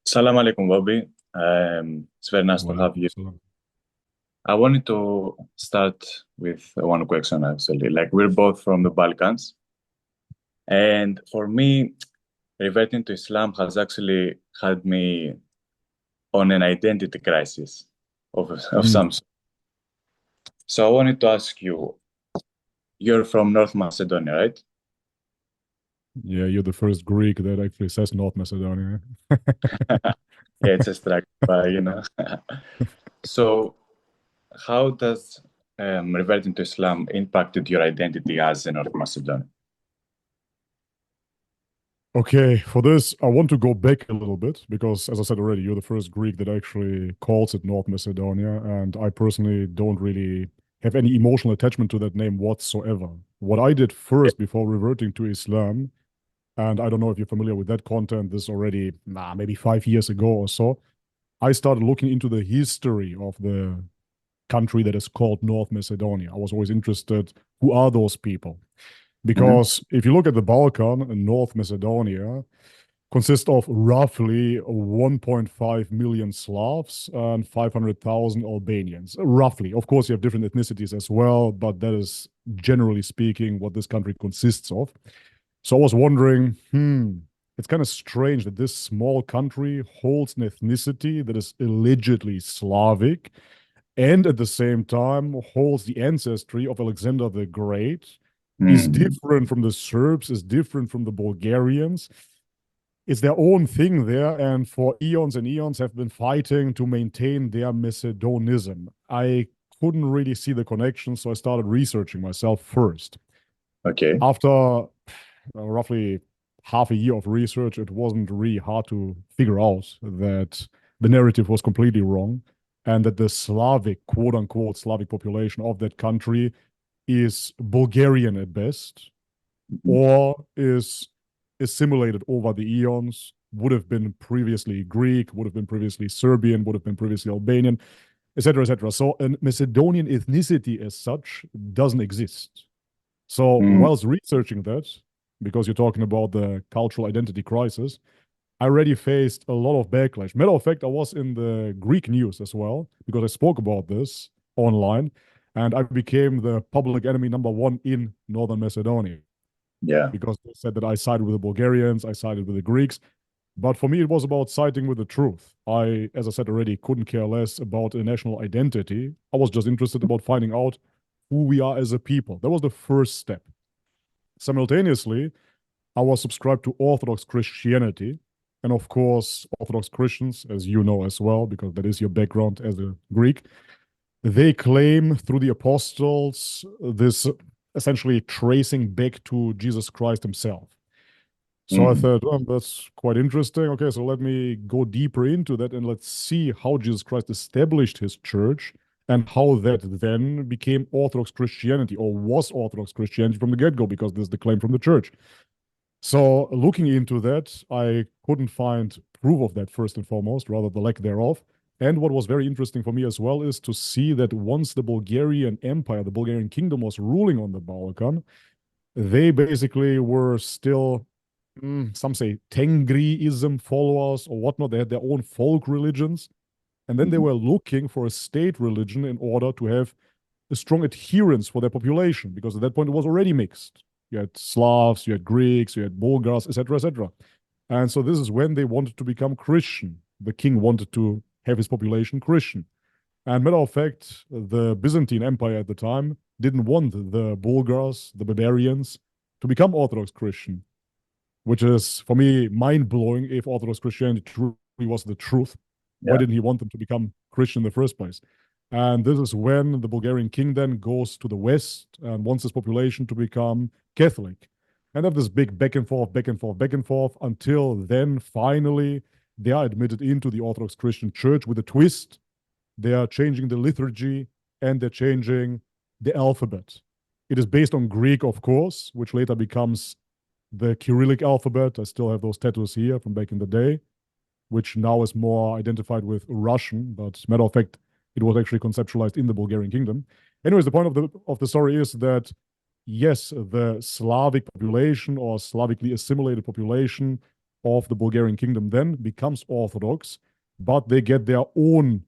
Salam alaikum, Bobby. It's very nice to have Walaikum you. salam. I wanted to start with one question, actually. Like, we're both from the Balkans. And for me, reverting to Islam has actually had me on an identity crisis of Mm. some sort. So I wanted to ask you, you're from North Macedonia, right? Yeah, you're the first Greek that actually says North Macedonia. Yeah, it's a struggle, but. So how does reverting to Islam impacted your identity as a North Macedonian? Okay, for this, I want to go back a little bit because, as I said already, you're the first Greek that actually calls it North Macedonia, and I personally don't really have any emotional attachment to that name whatsoever. What I did first before reverting to Islam, and I don't know if you're familiar with that content, this already, maybe 5 years ago or so, I started looking into the history of the country that is called North Macedonia. I was always interested, who are those people? Hmm. Because if you look at the Balkan, North Macedonia consists of roughly 1.5 million Slavs and 500,000 Albanians. Roughly. Of course, you have different ethnicities as well, but that is generally speaking what this country consists of. So I was wondering, it's kind of strange that this small country holds an ethnicity that is allegedly Slavic and at the same time holds the ancestry of Alexander the Great, is Hmm. different from the Serbs, is different from the Bulgarians. It's their own thing there, and for eons and eons have been fighting to maintain their Macedonism. I couldn't really see the connection, so I started researching myself first. Okay. After roughly half a year of research, it wasn't really hard to figure out that the narrative was completely wrong and that the Slavic, quote unquote, Slavic population of that country is Bulgarian at best Mhm. or is assimilated over the eons, would have been previously Greek, would have been previously Serbian, would have been previously Albanian, etc., etc. So a Macedonian ethnicity as such doesn't exist. So, Mm. whilst researching that, because you're talking about the cultural identity crisis, I already faced a lot of backlash. Matter of fact, I was in the Greek news as well because I spoke about this online and I became the public enemy number one in Northern Macedonia Yeah. because they said that I sided with the Bulgarians, I sided with the Greeks. But for me, it was about siding with the truth. I, as I said already, couldn't care less about a national identity. I was just interested about finding out who we are as a people. That was the first step. Simultaneously, I was subscribed to Orthodox Christianity. And of course, Orthodox Christians, as you know as well, because that is your background as a Greek, they claim through the apostles this essentially tracing back to Jesus Christ himself. So I Mm. thought, well, that's quite interesting. Okay, so let me go deeper into that and let's see how Jesus Christ established his church and how that then became Orthodox Christianity or was Orthodox Christianity from the get go, because this is the claim from the church. So looking into that, I couldn't find proof of that first and foremost, rather the lack thereof. And what was very interesting for me as well is to see that once the Bulgarian Empire, the Bulgarian kingdom was ruling on the Balkan, they basically were still, some say, Tengriism followers or whatnot. They had their own folk religions. And then they Mhm. were looking for a state religion in order to have a strong adherence for their population, because at that point it was already mixed. You had Slavs, you had Greeks, you had Bulgars, etc., etc. And so this is when they wanted to become Christian. The king wanted to have his population Christian. And matter of fact, the Byzantine Empire at the time didn't want the Bulgars, the barbarians, to become Orthodox Christian, which is for me mind blowing. If Orthodox Christianity truly was the truth, why Yeah. didn't he want them to become Christian in the first place? And this is when the Bulgarian king then goes to the west and wants his population to become Catholic. And have this big back and forth, back and forth, back and forth until then finally they are admitted into the Orthodox Christian Church with a twist. They are changing the liturgy and they're changing the alphabet. It is based on Greek, of course, which later becomes the Cyrillic alphabet. I still have those tattoos here from back in the day, which now is more identified with Russian, but matter of fact, it was actually conceptualized in the Bulgarian kingdom. Anyways, the point of the story is that yes, the Slavic population or Slavically assimilated population of the Bulgarian kingdom then becomes Orthodox, but they get their own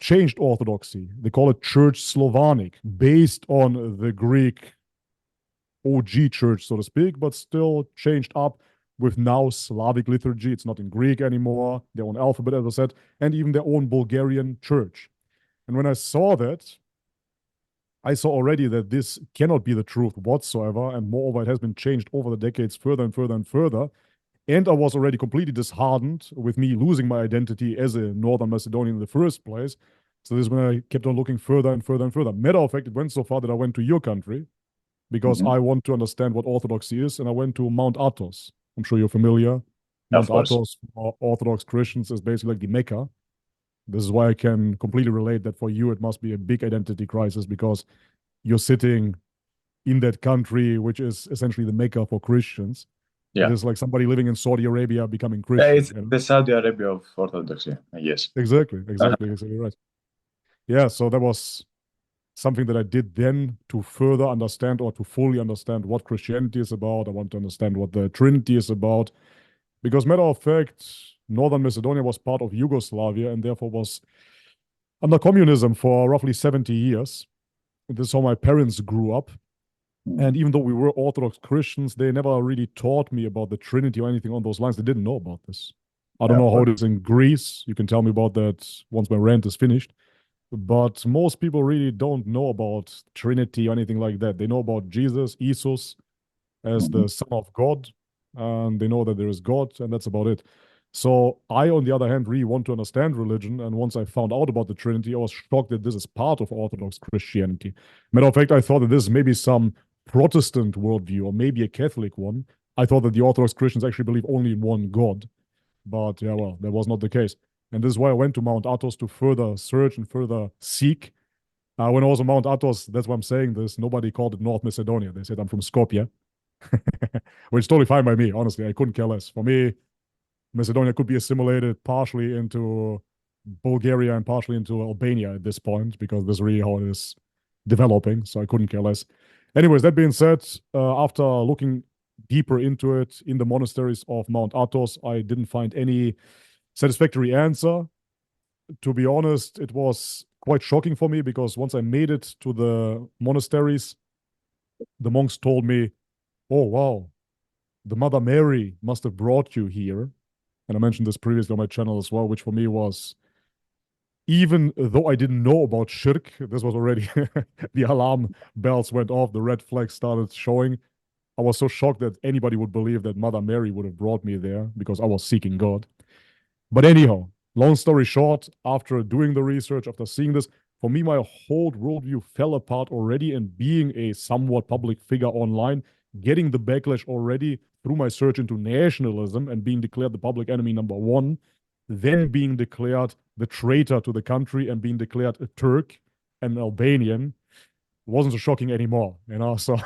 changed Orthodoxy. They call it Church Slavonic, based on the Greek OG church, so to speak, but still changed up with now Slavic liturgy. It's not in Greek anymore, their own alphabet, as I said, and even their own Bulgarian church. And when I saw that, I saw already that this cannot be the truth whatsoever. And moreover, it has been changed over the decades further and further and further. And I was already completely disheartened with me losing my identity as a Northern Macedonian in the first place. So this is when I kept on looking further and further and further. Matter of fact, it went so far that I went to your country because Mhm. I want to understand what Orthodoxy is. And I went to Mount Athos. I'm sure you're familiar. Of Mount course. Athos for Orthodox Christians is basically like the Mecca. This is why I can completely relate that for you, it must be a big identity crisis because you're sitting in that country, which is essentially the Mecca for Christians. It Yeah. is like somebody living in Saudi Arabia becoming It's Christian, you know? the Saudi Arabia of Orthodoxy, I guess. Exactly right. Yeah, so that was something that I did then to further understand or to fully understand what Christianity is about. I want to understand what the Trinity is about. Because, matter of fact, Northern Macedonia was part of Yugoslavia and therefore was under communism for roughly 70 years. This is how my parents grew up. Mm. And even though we were Orthodox Christians, they never really taught me about the Trinity or anything on those lines. They didn't know about this. I don't Yeah, of know how course. it is in Greece. You can tell me about that once my rant is finished. But most people really don't know about Trinity or anything like that. They know about Jesus, Jesus, as Mhm. the Son of God, and they know that there is God, and that's about it. So I, on the other hand, really want to understand religion. And once I found out about the Trinity, I was shocked that this is part of Orthodox Christianity. Matter of fact, I thought that this is maybe some Protestant worldview or maybe a Catholic one. I thought that the Orthodox Christians actually believe only in one God. But yeah, well, that was not the case. And this is why I went to Mount Athos to further search and further seek. When I was on Mount Athos, that's why I'm saying this. Nobody called it North Macedonia. They said I'm from Skopje, which is totally fine by me. Honestly, I couldn't care less. For me, Macedonia could be assimilated partially into Bulgaria and partially into Albania at this point because this is really how it is developing. So I couldn't care less. Anyways, that being said, after looking deeper into it in the monasteries of Mount Athos, I didn't find any satisfactory answer. To be honest, it was quite shocking for me because once I made it to the monasteries, the monks told me, "Oh, wow, the Mother Mary must have brought you here." And I mentioned this previously on my channel as well, which for me was, even though I didn't know about shirk, this was already the alarm bells went off, the red flags started showing. I was so shocked that anybody would believe that Mother Mary would have brought me there because I was seeking God. But anyhow, long story short, after doing the research, after seeing this, for me, my whole worldview fell apart already. And being a somewhat public figure online, getting the backlash already through my search into nationalism and being declared the public enemy number one, then being declared the traitor to the country and being declared a Turk and Albanian wasn't so shocking anymore, you know. So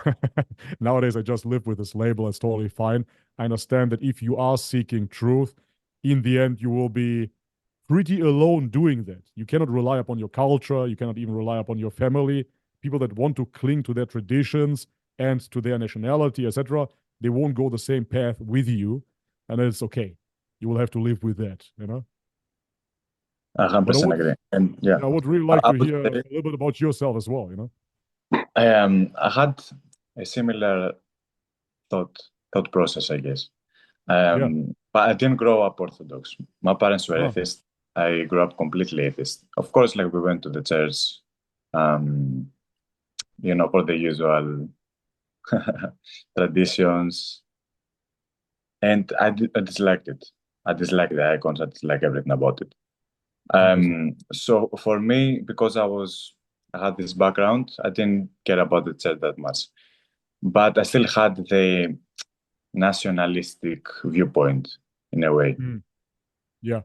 nowadays I just live with this label. It's totally fine. I understand that if you are seeking truth, in the end you will be pretty alone doing that. You cannot rely upon your culture, you cannot even rely upon your family. People that want to cling to their traditions and to their nationality, etc., they won't go the same path with you, and it's okay. You will have to live with that, you know. I But 100% agree. And yeah, I would really like I to would hear a say little bit about yourself as well, you know. I had a similar thought thought process, I guess. Yeah. But I didn't grow up Orthodox. My parents were Oh, atheists. I grew up completely atheist. Of course, like we went to the church, um, for the usual traditions, and I disliked it. I disliked the icons. I disliked everything about it. obviously. So for me, because I had this background, I didn't care about the church that much. But I still had the nationalistic viewpoint in a way. Mm, yeah.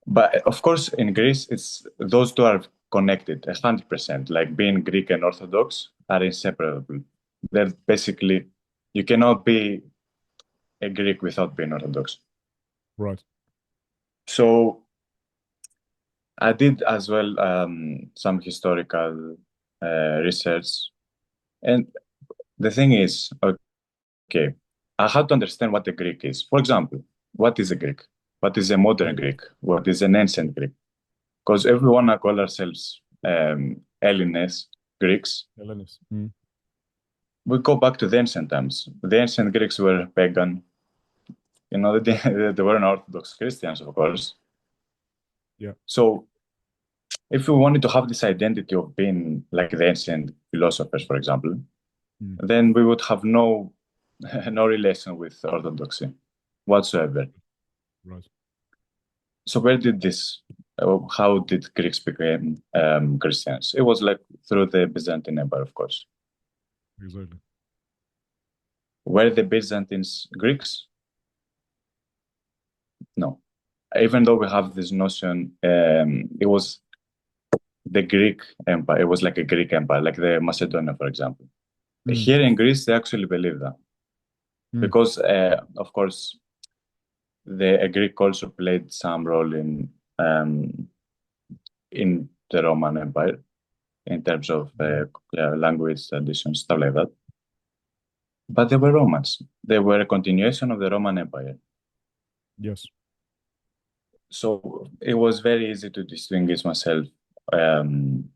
But of course, in Greece, it's those two are connected 100%. Like being Greek and Orthodox are inseparable. They're basically you cannot be a Greek without being Orthodox. Right. So I did as well some historical research, and the thing is, okay, I had to understand what a Greek is. For example, what is a Greek? What is a modern Yeah, Greek? What is an ancient Greek? Because everyone I call ourselves Hellenes, Greeks, Hellenes. we go back to the ancient times. The ancient Greeks were pagan. They weren't Orthodox Christians, of course. Yeah. So if we wanted to have this identity of being like the ancient philosophers, for example, Mm. then we would have no no relation with Orthodoxy whatsoever. Right. So where did this? How did Greeks become Christians? It was like through the Byzantine Empire, of course. Exactly. Were the Byzantines Greeks? No. Even though we have this notion, it was the Greek Empire. It was like a Greek empire, like the Macedonia, for example. Mm. Here in Greece, they actually believe that Mm. because, of course, the Greek also played some role in the Roman Empire in terms of language, tradition, stuff like that. But they were Romans. They were a continuation of the Roman Empire. Yes. So it was very easy to distinguish myself um,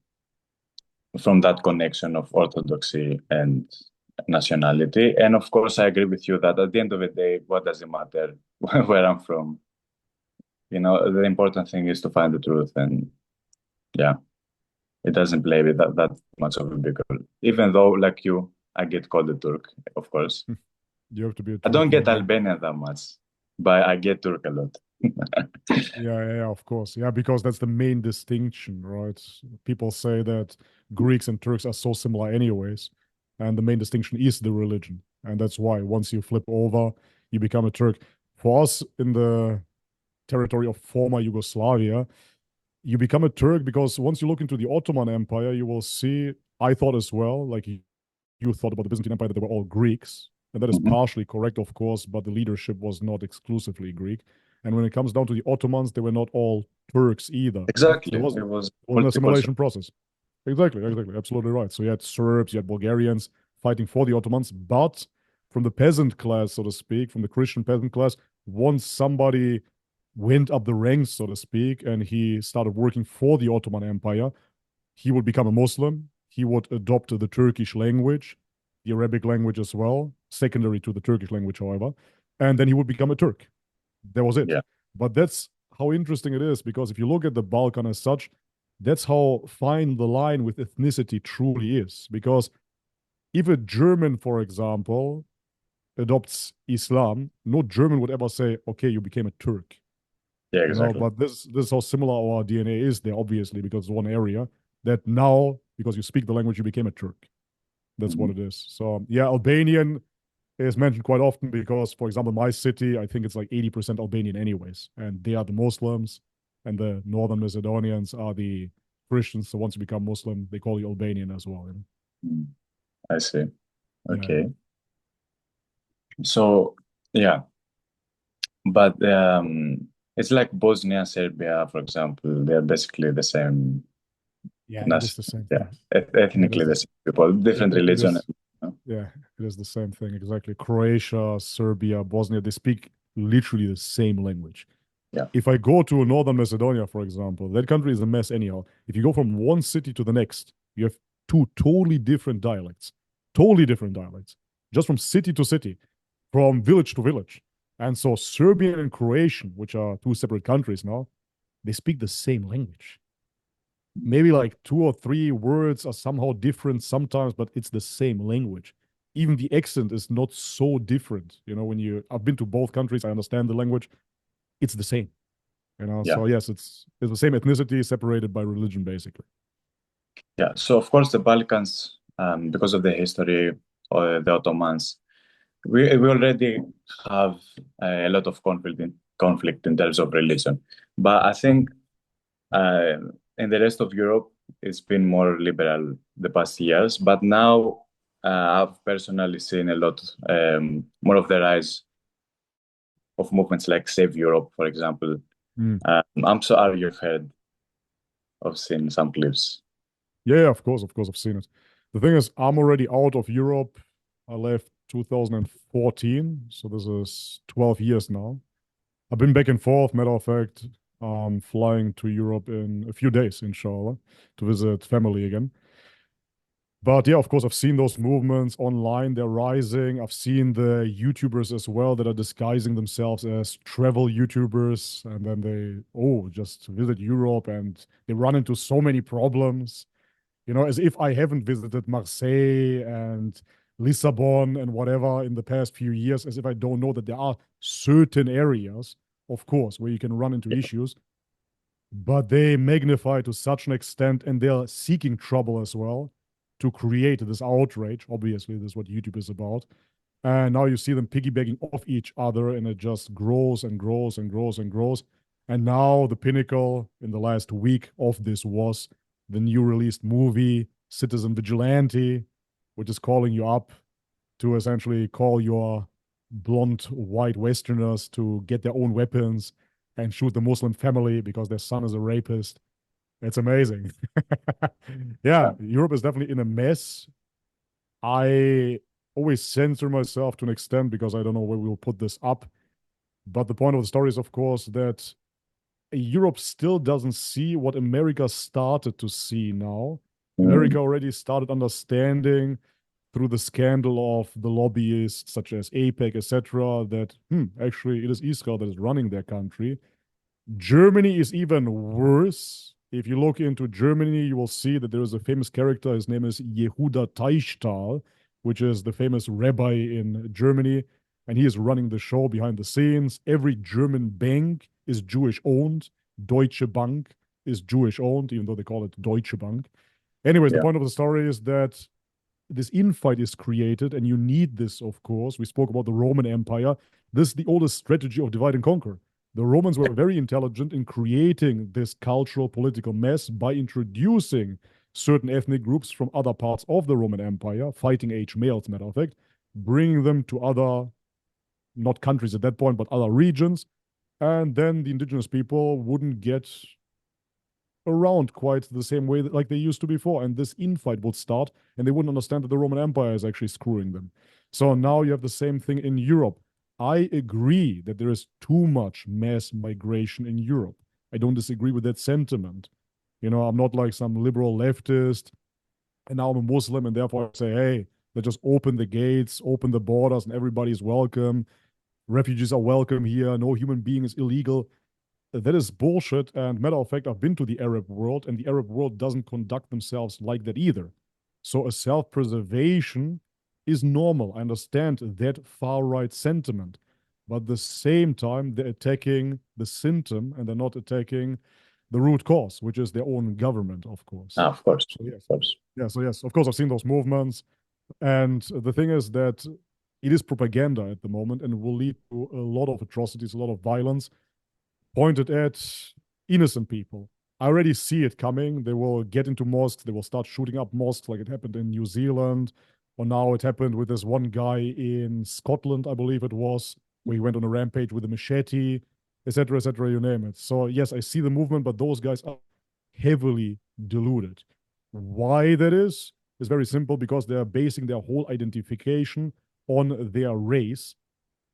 from that connection of orthodoxy and nationality. And of course, I agree with you that at the end of the day, what does it matter where I'm from? The important thing is to find the truth. And yeah, it doesn't play with that much of a big role. Even though, like you, I get called a Turk, of course. You have to be a I Turk, don't yeah. get Albanian that much, but I get Turk a lot. Yeah, of course. Yeah, because that's the main distinction, right? People say that Greeks and Turks are so similar anyways, and the main distinction is the religion. And that's why once you flip over, you become a Turk. For us in the territory of former Yugoslavia, you become a Turk because once you look into the Ottoman Empire, you will see, I thought as well, like you thought about the Byzantine Empire, that they were all Greeks. And that is Mhm. partially correct, of course, but the leadership was not exclusively Greek. And when it comes down to the Ottomans, they were not all Turks either. So Exactly. there It was was an multicultural. assimilation process. Exactly. Absolutely right. So you had Serbs, you had Bulgarians fighting for the Ottomans, but from the peasant class, so to speak, from the Christian peasant class, once somebody went up the ranks, so to speak, and he started working for the Ottoman Empire, he would become a Muslim. He would adopt the Turkish language, the Arabic language as well, secondary to the Turkish language, however, and then he would become a Turk. That was it. Yeah. But that's how interesting it is because if you look at the Balkan as such, that's how fine the line with ethnicity truly is. Because if a German, for example, adopts Islam, no German would ever say, okay, you became a Turk. Yeah, exactly. But this is how similar our DNA is there, obviously, because it's one area that now, because you speak the language, you became a Turk. That's what Mhm. it is. So yeah, Albanian is mentioned quite often because, for example, my city, I think it's like 80% Albanian anyways, and they are the Muslims, and the Northern Macedonians are the Christians. So once you become Muslim, they call you Albanian as well. Mm. I see. Yeah. Okay. So, yeah, but it's like Bosnia, Serbia, for example. They're basically the same Yeah, it is nation. the same Yeah, thing. Yeah, it ethnically is the same people, different it religion. is. Yeah, it is the same thing exactly. Croatia, Serbia, Bosnia, they speak literally the same language. Yeah, If I go to Northern Macedonia, for example, that country is a mess anyhow. If you go from one city to the next, you have two totally different dialects, just from city to city, from village to village. And so Serbian and Croatian, which are two separate countries now, they speak the same language. Maybe like two or three words are somehow different sometimes, but it's the same language. Even the accent is not so different. I've been to both countries, I understand the language. It's the same. yeah, So yes, it's the same ethnicity separated by religion, basically. yeah. So of course the Balkans, because of the history of the Ottomans, we already have a lot of conflict in terms of religion. But I think uh, in the rest of Europe, it's been more liberal the past years. But now I've personally seen a lot more of the rise of movements like Save Europe, for example. Mm. I'm sure you've heard of seen some clips. Yeah, of course, I've seen it. The thing is, I'm already out of Europe. I left 2014. So this is 12 years now. I've been back and forth, matter of fact, flying to Europe in a few days, inshallah, to visit family again. But yeah, of course, I've seen those movements online. They're rising. I've seen the YouTubers as well that are disguising themselves as travel YouTubers. And then just visit Europe and they run into so many problems, as if I haven't visited Marseille and Lisbon and whatever in the past few years, as if I don't know that there are certain areas, of course, where you can run into issues. But they magnify to such an extent and they're seeking trouble as well to create this outrage. Obviously, this is what YouTube is about. And now you see them piggybacking off each other, and it just grows and grows and grows and grows. And now the pinnacle in the last week of this was the new released movie, Citizen Vigilante, which is calling you up to essentially call your blonde white Westerners to get their own weapons and shoot the Muslim family because their son is a rapist. It's amazing. Yeah, Europe is definitely in a mess. I always censor myself to an extent because I don't know where we will put this up. But the point of the story is, of course, that Europe still doesn't see what America started to see now. America already started understanding through the scandal of the lobbyists such as APEC, etc., that actually it is Israel that is running their country. Germany is even worse. If you look into Germany, you will see that there is a famous character. His name is Yehuda Teichtal, which is the famous rabbi in Germany. And he is running the show behind the scenes. Every German bank is Jewish owned. Deutsche Bank is Jewish owned, even though they call it Deutsche Bank. Anyways, the point of the story is that this infight is created, and you need this, of course. We spoke about the Roman Empire. This is the oldest strategy of divide and conquer. The Romans were very intelligent in creating this cultural political mess by introducing certain ethnic groups from other parts of the Roman Empire, fighting age males, matter of fact, bringing them to other, not countries at that point, but other regions. And then the indigenous people wouldn't get around quite the same way like they used to before. And this infight would start, and they wouldn't understand that the Roman Empire is actually screwing them. So now you have the same thing in Europe. I agree that there is too much mass migration in Europe. I don't disagree with that sentiment. I'm not like some liberal leftist, and now I'm a Muslim, and therefore I say, hey, let's just open the gates, open the borders, and everybody's welcome. Refugees are welcome here. No human being is illegal. That is bullshit. And matter of fact, I've been to the Arab world, and the Arab world doesn't conduct themselves like that either. So a self-preservation is normal. I understand that far-right sentiment. But at the same time, they're attacking the symptom and they're not attacking the root cause, which is their own government, of course. Of course. So, yes. Of course. Yeah, so yes, of course, I've seen those movements. And the thing is that it is propaganda at the moment and will lead to a lot of atrocities, a lot of violence pointed at innocent people. I already see it coming. They will get into mosques. They will start shooting up mosques like it happened in New Zealand. Or now it happened with this one guy in Scotland, I believe it was, where he went on a rampage with a machete, etc., you name it. So yes, I see the movement, but those guys are heavily deluded. Why that is very simple, because they are basing their whole identification on their race,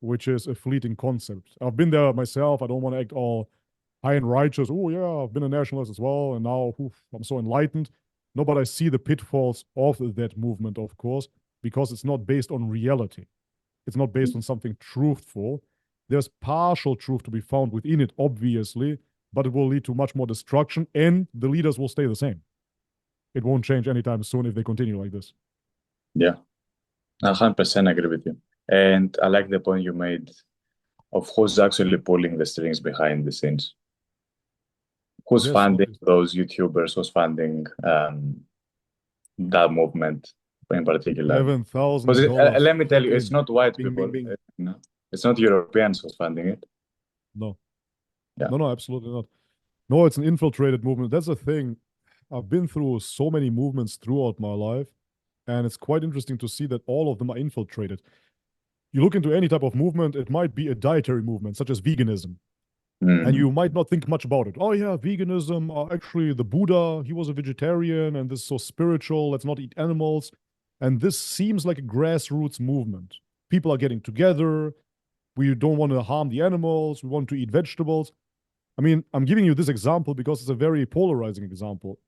which is a fleeting concept. I've been there myself. I don't want to act all high and righteous. Oh yeah, I've been a nationalist as well, and now I'm so enlightened. No, but I see the pitfalls of that movement, of course, because it's not based on reality. It's not based on something truthful. There's partial truth to be found within it, obviously, but it will lead to much more destruction, and the leaders will stay the same. It won't change anytime soon if they continue like this. Yeah, I 100% agree with you. And I like the point you made of who's actually pulling the strings behind the scenes. Who's funding those YouTubers? Who's funding that movement in particular? $7,000. Let me tell you, it's not white bing, people. bing, bing. It's not Europeans who's funding it. No. Yeah. No, absolutely not. No, it's an infiltrated movement. That's the thing. I've been through so many movements throughout my life, and it's quite interesting to see that all of them are infiltrated. You look into any type of movement, it might be a dietary movement, such as veganism. And you might not think much about it. Oh, yeah, veganism. Actually, the Buddha, he was a vegetarian, and this is so spiritual. Let's not eat animals. And this seems like a grassroots movement. people are getting together. We don't want to harm the animals. We want to eat vegetables. I mean, I'm giving you this example because it's a very polarizing example.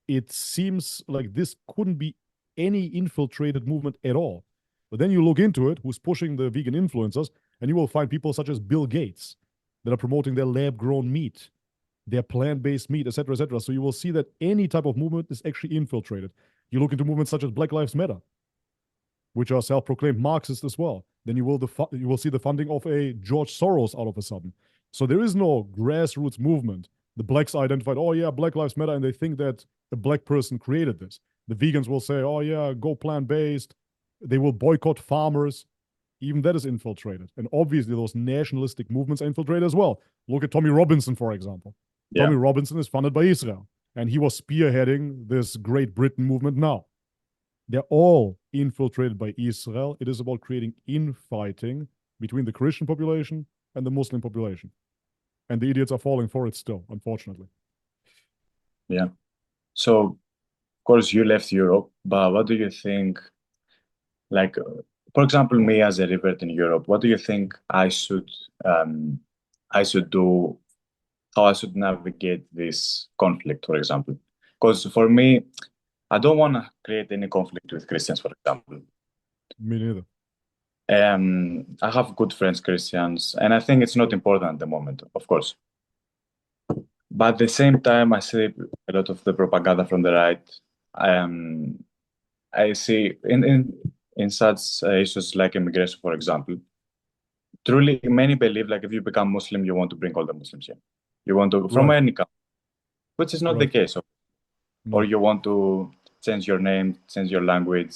It seems like this couldn't be any infiltrated movement at all. But then you look into it, who's pushing the vegan influencers, and you will find people such as Bill Gates that are promoting their lab-grown meat, their plant-based meat, etc., etc. So you will see that any type of movement is actually infiltrated. You look into movements such as Black Lives Matter, which are self-proclaimed Marxist as well. Then you will see the funding of a George Soros out of a sudden. So there is no grassroots movement. The blacks identified, oh yeah, Black Lives Matter, and they think that a black person created this. The vegans will say, oh yeah, go plant-based. They will boycott farmers. Even that is infiltrated. And obviously those nationalistic movements are infiltrated as well. Look at Tommy Robinson, for example. Yeah. Tommy Robinson is funded by Israel, and he was spearheading this Great Britain movement now. They're all infiltrated by Israel. It is about creating infighting between the Christian population and the Muslim population. And the idiots are falling for it still, unfortunately. Yeah. So, of course, you left Europe, but what do you think, like, for example, me as a revert in Europe, what do you think I should do, how I should navigate this conflict, for example? Because for me, I don't want to create any conflict with Christians, for example. Me neither. I have good friends, Christians, and I think it's not important at the moment, of course. But at the same time, I see a lot of the propaganda from the right. I see in such issues like immigration, for example, truly many believe like if you become Muslim, you want to bring all the Muslims here. You want to from Right. any country, which is not the Right. case. No. Or you want to change your name, change your language,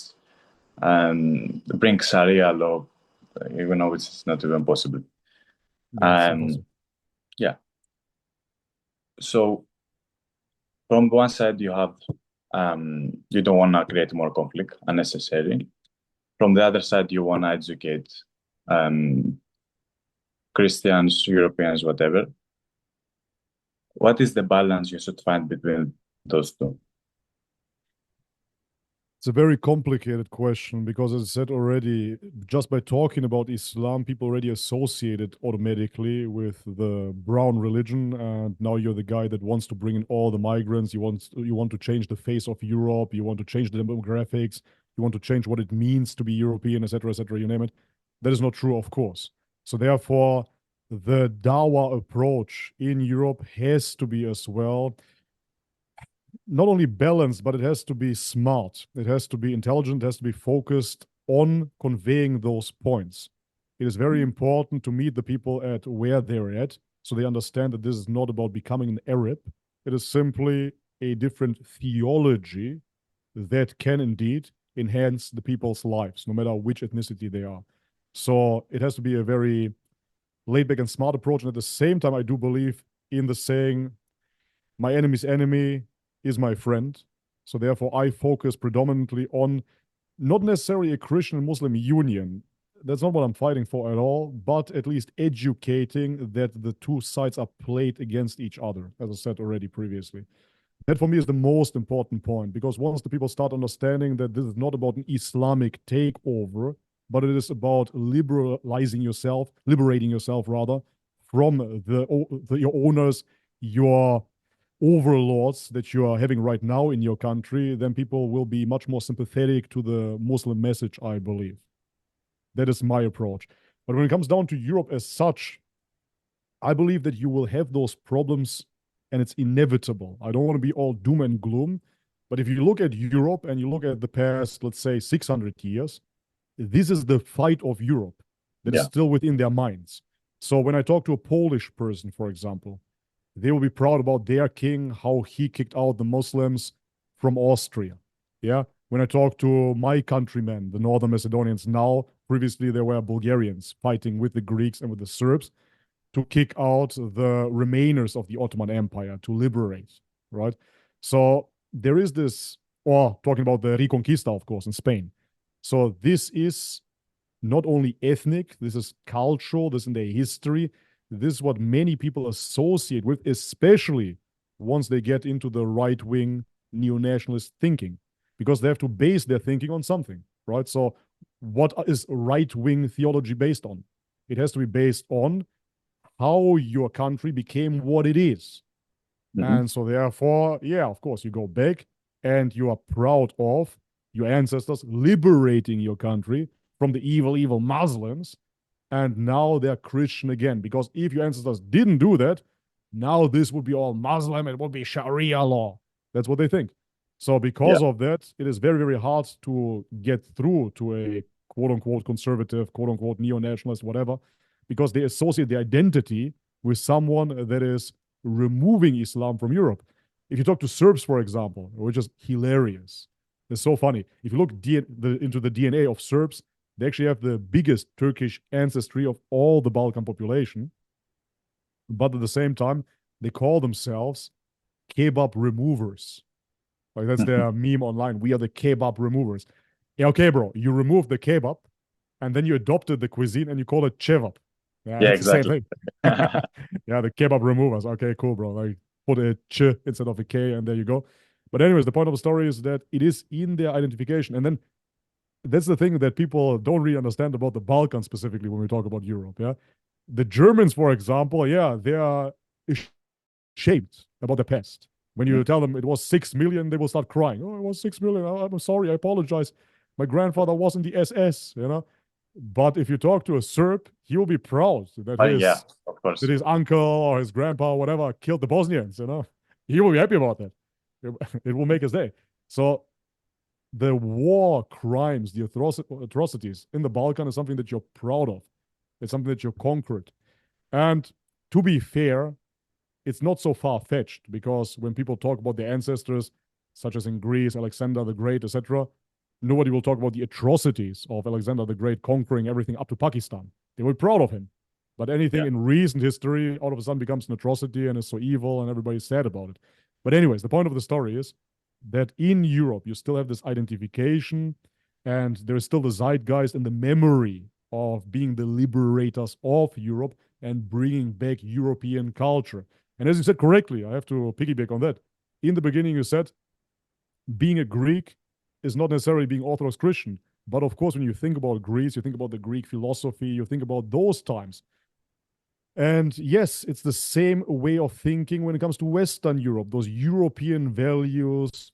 and bring Sharia law, even though it's not even possible. Yeah, it's impossible. Yeah. So from one side, you have you don't want to create more conflict unnecessary. From the other side, you want to educate Christians, Europeans, whatever. What is the balance you should find between those two? It's a very complicated question because, as I said already, just by talking about Islam, people already associate it automatically with the brown religion. And now you're the guy that wants to bring in all the migrants. You want to change the face of Europe. You want to change the demographics. You want to change what it means to be European, etc., etc. You name it. That is not true, of course. So therefore, the Dawah approach in Europe has to be as well not only balanced, but it has to be smart. It has to be intelligent. It has to be focused on conveying those points. It is very important to meet the people at where they're at so they understand that this is not about becoming an Arab. It is simply a different theology that can indeed enhance the people's lives, no matter which ethnicity they are. So it has to be a very laid back and smart approach. And at the same time, I do believe in the saying, my enemy's enemy is my friend. So therefore, I focus predominantly on not necessarily a Christian Muslim union. That's not what I'm fighting for at all, but at least educating that the two sides are played against each other, as I said already previously. That for me is the most important point, because once the people start understanding that this is not about an Islamic takeover, but it is about liberating yourself rather, from your owners, your overlords that you are having right now in your country, then people will be much more sympathetic to the Muslim message, I believe. That is my approach. But when it comes down to Europe as such, I believe that you will have those problems and it's inevitable. I don't want to be all doom and gloom, but if you look at Europe and you look at the past, let's say 600 years, this is the fight of Europe that is still within their minds. So when I talk to a Polish person, for example, they will be proud about their king, how he kicked out the Muslims from Austria. Yeah. When I talk to my countrymen, the Northern Macedonians now, previously there were Bulgarians fighting with the Greeks and with the Serbs to kick out the remainers of the Ottoman Empire, to liberate, right? So there is this, or talking about the Reconquista, of course, in Spain. So this is not only ethnic, this is cultural, this is in their history. This is what many people associate with, especially once they get into the right-wing neo-nationalist thinking, because they have to base their thinking on something, right? So what is right-wing theology based on? It has to be based on how your country became what it is. Hmm. And so therefore, yeah, of course, you go back and you are proud of your ancestors liberating your country from the evil, evil Muslims. And now they're Christian again. Because if your ancestors didn't do that, now this would be all Muslim, it would be Sharia law. That's what they think. So Yeah. because of that, it is very, very hard to get through to a quote unquote conservative, quote unquote neo-nationalist, whatever, because they associate the identity with someone that is removing Islam from Europe. If you talk to Serbs, for example, which is hilarious, it's so funny. If you look into the DNA of Serbs, they actually have the biggest Turkish ancestry of all the Balkan population. But at the same time, they call themselves kebab removers. Like that's their meme online. We are the kebab removers. Yeah, okay, bro. You removed the kebab and then you adopted the cuisine and you call it chevap. Yeah, Yeah, it's the same exactly. thing. Yeah, the kebab removers. Okay, cool, bro. Like put a ch instead of a k, and there you go. But anyways, the point of the story is that it is in their identification, and then that's the thing that people don't really understand about the Balkans specifically when we talk about Europe. Yeah, the Germans, for example, yeah, they are ashamed about the past. When you tell them it was 6 million, they will start crying. Oh, it was 6 million. Oh, I'm sorry. I apologize. My grandfather was in the SS. But if you talk to a Serb, he will be proud that Yeah, his of that course. his uncle or his grandpa or whatever killed the Bosnians. He will be happy about that. It will make his day. So the war crimes, the atrocities in the Balkan is something that you're proud of. It's something that you conquered. And to be fair, it's not so far-fetched because when people talk about their ancestors, such as in Greece, Alexander the Great, etc., nobody will talk about the atrocities of Alexander the Great conquering everything up to Pakistan. They were proud of him. But anything Yeah. in recent history all of a sudden becomes an atrocity and is so evil and everybody's sad about it. But anyways, the point of the story is that in Europe, you still have this identification and there is still the zeitgeist and the memory of being the liberators of Europe and bringing back European culture. And as you said correctly, I have to piggyback on that. In the beginning, you said being a Greek is not necessarily being Orthodox Christian. But of course, when you think about Greece, you think about the Greek philosophy, you think about those times. And yes, it's the same way of thinking when it comes to Western Europe, those European values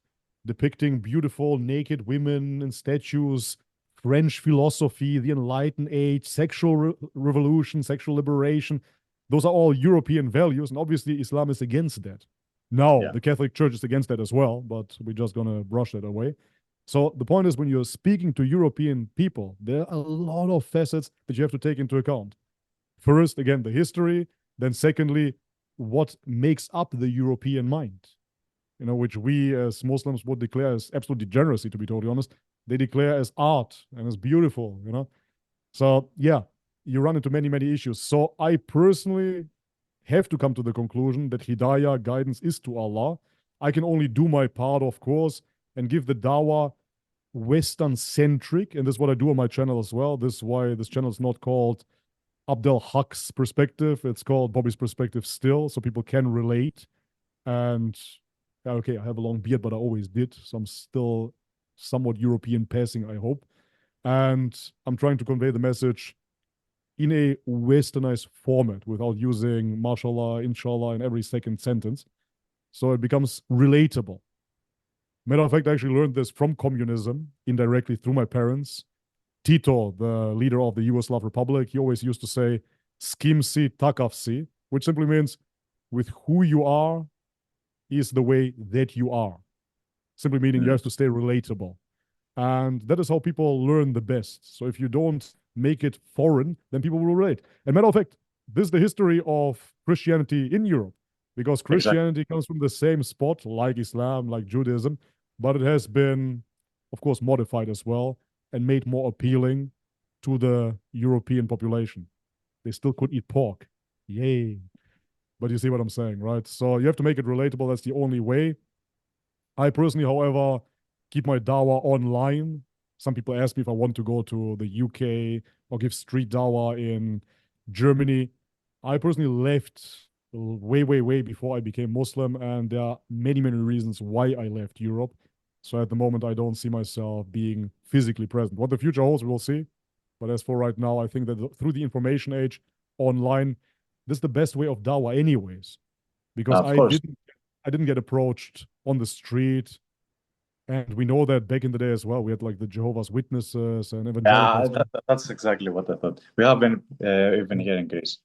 depicting beautiful naked women and statues, French philosophy, the Enlightened Age, sexual revolution, sexual liberation. Those are all European values. And obviously, Islam is against that. Now, Yeah. the Catholic Church is against that as well, but we're just going to brush that away. So the point is, when you're speaking to European people, there are a lot of facets that you have to take into account. First, again, the history. Then, secondly, what makes up the European mind, which we as Muslims would declare as absolute degeneracy, to be totally honest. They declare as art and as beautiful. So, yeah, you run into many, many issues. So, I personally have to come to the conclusion that Hidayah guidance is to Allah. I can only do my part, of course, and give the Dawah Western centric. And this is what I do on my channel as well. This is why this channel is not called Abdel Hak's perspective. It's called Bobby's perspective still, so people can relate. And okay, I have a long beard, but I always did. So I'm still somewhat European passing, I hope. And I'm trying to convey the message in a westernized format without using mashallah, inshallah in every second sentence. So it becomes relatable. Matter of fact, I actually learned this from communism indirectly through my parents. Tito, the leader of the Yugoslav Republic, he always used to say, "Skim si, takav si," which simply means with who you are is the way that you are. Simply meaning you Mm. have to stay relatable. And that is how people learn the best. So if you don't make it foreign, then people will relate. And matter of fact, this is the history of Christianity in Europe, because Exactly. Christianity comes from the same spot, like Islam, like Judaism, but it has been, of course, modified as well and made more appealing to the European population. They still could eat pork. Yay. But you see what I'm saying, right? So you have to make it relatable. That's the only way. I personally, however, keep my Dawah online. Some people ask me if I want to go to the UK or give street Dawah in Germany. I personally left way, way, way before I became Muslim, and there are many, many reasons why I left Europe. So at the moment, I don't see myself being physically present. What the future holds, we will see. But as for right now, I think that through the information age, online, this is the best way of Dawah, anyways. Because Of course. I didn't get approached on the street. And we know that back in the day as well, we had like the Jehovah's Witnesses and Yeah, evangelicals. that's exactly what I thought. We haven't even here in Greece.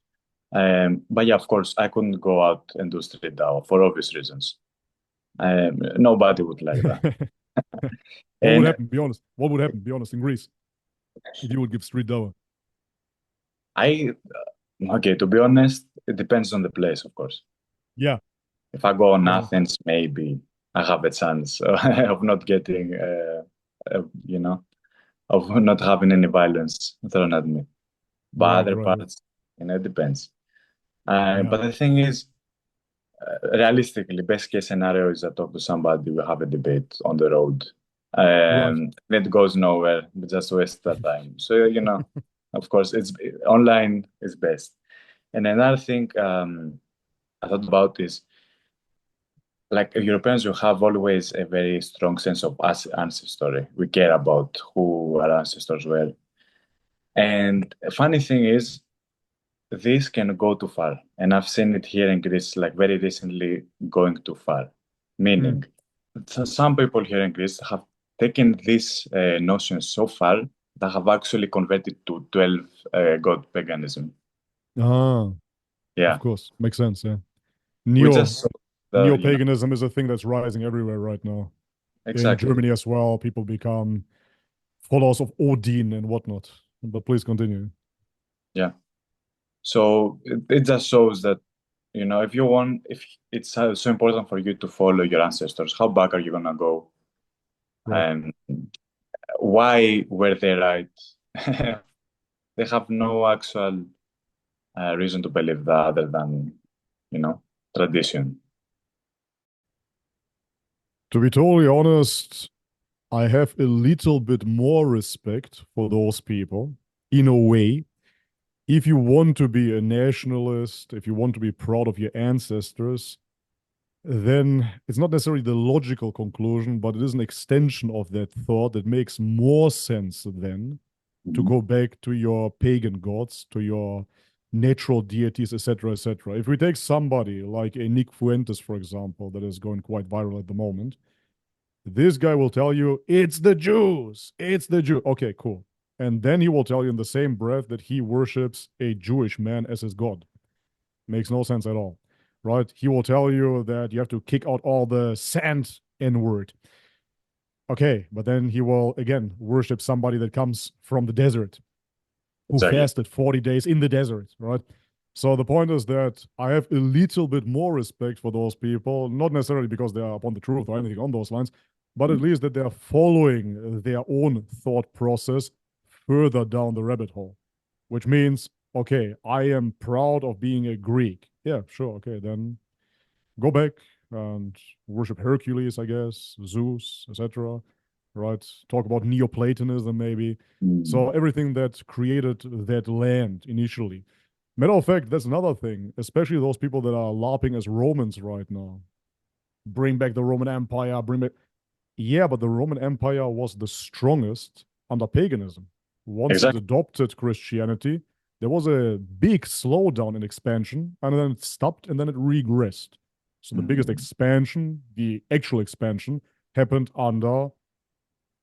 But yeah, of course, I couldn't go out and do street Dawah for obvious reasons. Nobody would like that. What would And happen? Be honest. What would happen? Be honest in Greece if you would give street Dawah. I, okay, to be honest, it depends on the place, of course. Yeah. If I go on Yeah. Athens, maybe I have a chance of not getting, you know, of not having any violence thrown at me. But Right. other Right. Right. parts, it depends. Yeah. But the thing is, realistically, best case scenario is I talk to somebody, we have a debate on the road. Right. It goes nowhere, we just waste that time. So, of course, it's online is best. And another thing I thought about is like Europeans, you have always a very strong sense of us ancestry. We care about who our ancestors were. And a funny thing is, this can go too far. And I've seen it here in Greece, like very recently, going too far. Mm. Meaning, some people here in Greece have taken this notion so far that have actually converted to 12 god paganism. Ah, of Yeah, course. Makes sense. Yeah. we just Neo saw the. Neo-paganism is a thing that's rising everywhere right now. In Exactly. Germany as well, people become followers of Odin and whatnot. But please continue. Yeah. So it just shows that, if it's so important for you to follow your ancestors, how back are you gonna go? Right. And why were they right? They have no actual reason to believe that other than, tradition. To be totally honest, I have a little bit more respect for those people in a way. If you want to be a nationalist, if you want to be proud of your ancestors, then it's not necessarily the logical conclusion, but it is an extension of that thought that makes more sense then to Mhm. go back to your pagan gods, to your natural deities, etc., etc. If we take somebody like a Nick Fuentes, for example, that is going quite viral at the moment, this guy will tell you, it's the Jews, it's the Jew. Okay, cool. And then he will tell you in the same breath that he worships a Jewish man as his god. Makes no sense at all, right? He will tell you that you have to kick out all the sand N word. Okay, but then he will again worship somebody that comes from the desert who Exactly. fasted 40 days in the desert, right? So the point is that I have a little bit more respect for those people, not necessarily because they are upon the truth or anything on those lines, but at least that they're following their own thought process further down the rabbit hole, which means, okay, I am proud of being a Greek. Yeah, sure. Okay, then go back and worship Hercules, I guess, Zeus, etc. Right? Talk about Neoplatonism, maybe. Mm. So everything that created that land initially. Matter of fact, that's another thing, especially those people that are LARPing as Romans right now. Bring back the Roman Empire, bring back. Yeah, but the Roman Empire was the strongest under paganism. Once it Exactly. adopted Christianity, there was a big slowdown in expansion, and then it stopped, and then it regressed. So the biggest Mm. expansion, the actual expansion, happened under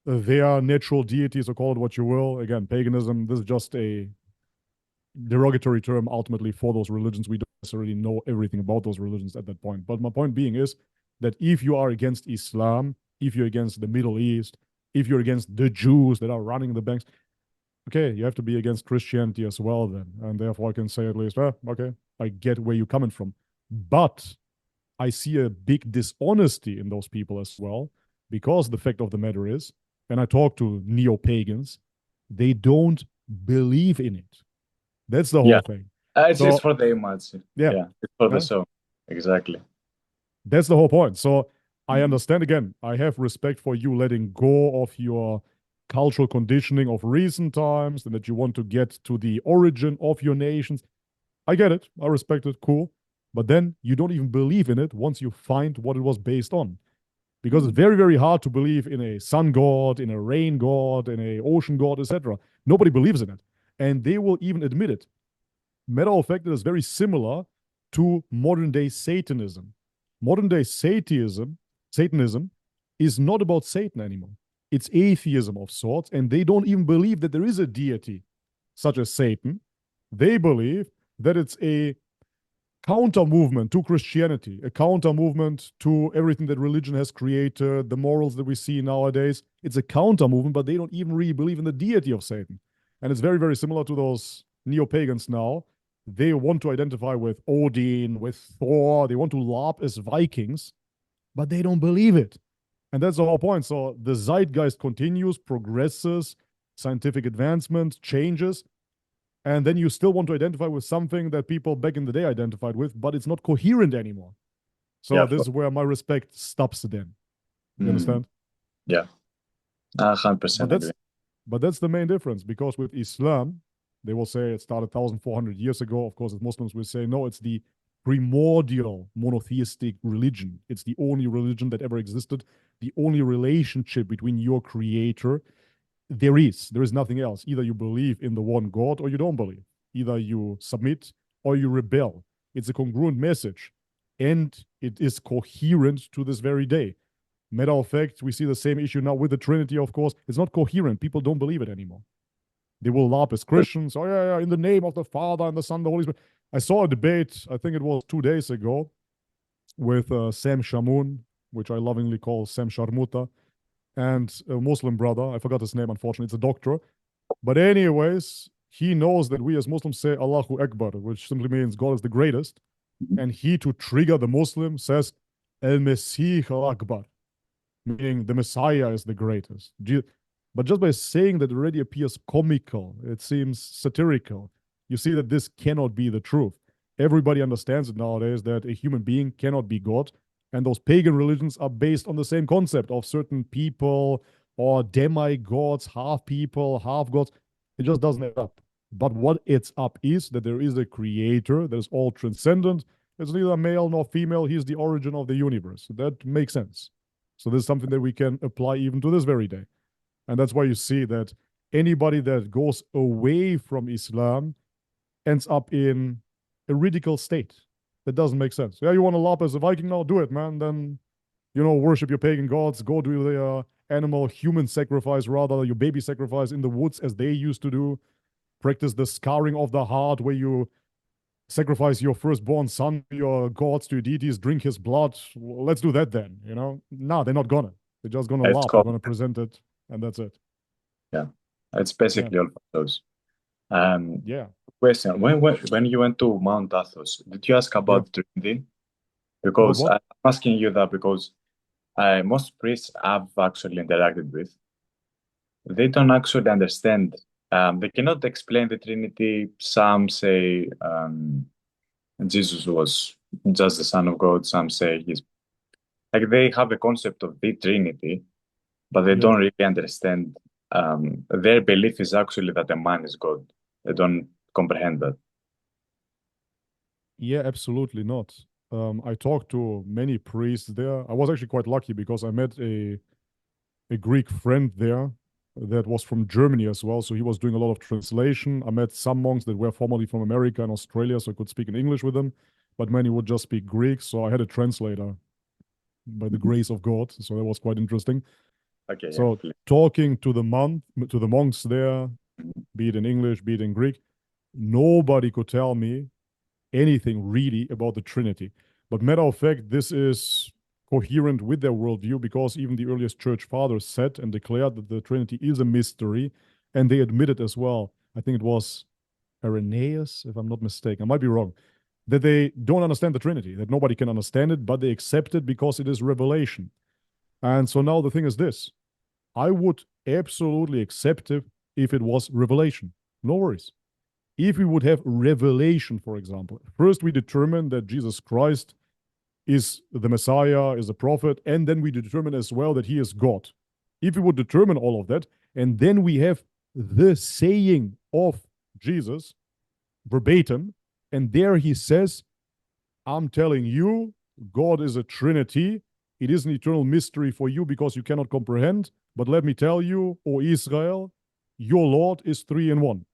their natural deities, or call it what you will. Again, paganism, this is just a derogatory term ultimately for those religions. We don't necessarily know everything about those religions at that point. But my point being is that if you are against Islam, if you're against the Middle East, if you're against the Jews that are running the banks, okay, you have to be against Christianity as well then. And therefore I can say at least, okay, I get where you're coming from. But I see a big dishonesty in those people as well, because the fact of the matter is, and I talk to neo-pagans, they don't believe in it. That's the Yeah. whole thing. It's So for the image. yeah, Yeah, it's for the huh? show. Exactly. That's the whole point. So I Mm. understand again, I have respect for you letting go of your cultural conditioning of recent times and that you want to get to the origin of your nations. I get it. I respect it. Cool. But then you don't even believe in it once you find what it was based on. because it's very, very hard to believe in a sun god, in a rain god, in a ocean god, etc. Nobody believes in it. And they will even admit it. Matter of fact, it is very similar to modern day Satanism. Modern day Satanism is not about Satan anymore. It's atheism of sorts, and they don't even believe that there is a deity such as Satan. They believe that it's a counter movement to Christianity, a counter movement to everything that religion has created, the morals that we see nowadays. It's a counter movement, but they don't even really believe in the deity of Satan. And it's very, very similar to those neo-pagans now. They want to identify with Odin, with Thor. They want to LARP as Vikings, but they don't believe it. And that's the whole point. So the zeitgeist continues, progresses, scientific advancement changes, and then you still want to identify with something that people back in the day identified with, but it's not coherent anymore. So this is where my respect stops then. You understand? Yeah. 100% agree. But that's the main difference, because with Islam, they will say it started 1,400 years ago. Of course, as Muslims will say, no, it's the primordial monotheistic religion. It's the only religion that ever existed, the only relationship between your creator. There is nothing else. Either you believe in the one God or you don't believe. Either you submit or you rebel. It's a congruent message, and it is coherent to this very day. Matter of fact, we see the same issue now with the Trinity, of course. It's not coherent. People don't believe it anymore. They will LARP as Christians. Oh, yeah, in the name of the Father and the Son and the Holy Spirit. I saw a debate, I think it was 2 days ago, with Sam Shamoun, which I lovingly call Sam Sharmuta, and a Muslim brother. I forgot his name, unfortunately. It's a doctor. But anyways, he knows that we as Muslims say Allahu Akbar, which simply means God is the greatest. And he, to trigger the Muslim, says Al-Masih Akbar, meaning the Messiah is the greatest. But just by saying that, it already appears comical. It seems satirical. You see that this cannot be the truth. Everybody understands it nowadays that a human being cannot be God. And those pagan religions are based on the same concept of certain people or demigods, half people, half gods. It just doesn't add up. But what it's up is that there is a creator that is all transcendent. It's neither male nor female. He's the origin of the universe. That makes sense. So this is something that we can apply even to this very day. And that's why you see that anybody that goes away from Islam ends up in a ridiculous state. That doesn't make sense. Yeah, you want to LARP as a Viking now? Do it, man. Then, worship your pagan gods. Go do the animal human sacrifice, rather, your baby sacrifice in the woods as they used to do. Practice the scarring of the heart, where you sacrifice your firstborn son, your gods, to your deities, drink his blood. Well, let's do that then, No, they're not gonna. They're just gonna LARP. They're gonna present it, and that's it. Yeah. It's basically all those. Yeah. Question: When you went to Mount Athos, did you ask about Trinity? Because I'm asking you that because most priests I've actually interacted with, they don't actually understand. They cannot explain the Trinity. Some say Jesus was just the Son of God. Some say he's like, they have a concept of the Trinity, but they don't really understand. Their belief is actually that a man is God. They don't comprehend that. Yeah, absolutely not. I talked to many priests there. I was actually quite lucky because I met a Greek friend there that was from Germany as well. So he was doing a lot of translation. I met some monks that were formerly from America and Australia, so I could speak in English with them, but many would just speak Greek. So I had a translator by the grace of God. So that was quite interesting. Okay. So talking to the monks there, be it in English, be it in Greek, nobody could tell me anything really about the Trinity. But matter of fact, this is coherent with their worldview, because even the earliest church fathers said and declared that the Trinity is a mystery, and they admitted as well, I think it was Irenaeus, if I'm not mistaken, I might be wrong, that they don't understand the Trinity, that nobody can understand it, but they accept it because it is revelation. And so now the thing is this: I would absolutely accept it if it was revelation. No worries. If we would have revelation, for example, first we determine that Jesus Christ is the Messiah, is a prophet, and then we determine as well that he is God. If we would determine all of that, and then we have the saying of Jesus verbatim, and there he says, I'm telling you, God is a Trinity, it is an eternal mystery for you because you cannot comprehend. But let me tell you, O Israel, your Lord is three in one.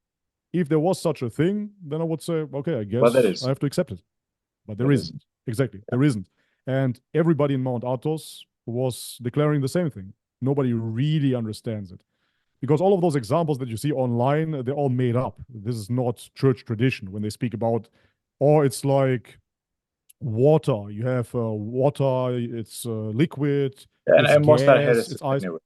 If there was such a thing, then I would say, okay, I But there guess I is. have to accept it. But there There is. isn't. Exactly. Yeah. There isn't. And everybody in Mount Athos was declaring the same thing. Nobody really understands it. Because all of those examples that you see online, they're all made up. This is not church tradition when they speak about, or it's like water. You have water, it's liquid, it's And most are gas, heresies it's ice. anyway.